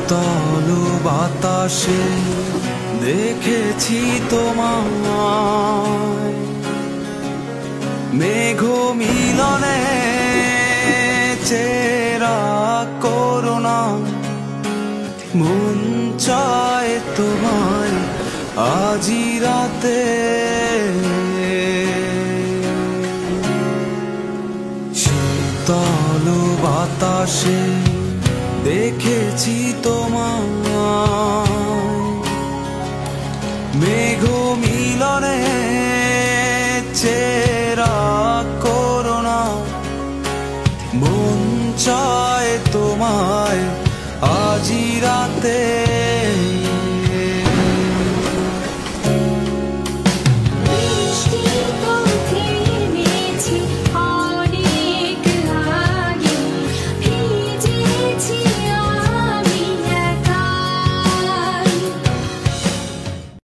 শীতল বাতাসে দেখেছি তোমায়, মেঘ মিলনে চেরা করুণা, মন চায় তোমায় আজি রাতে। শীতল বাতাসে দেখেছি তোমায়, মেঘ মিলনে চেরা করুণা, মন চায় তোমায় আজি রাতে।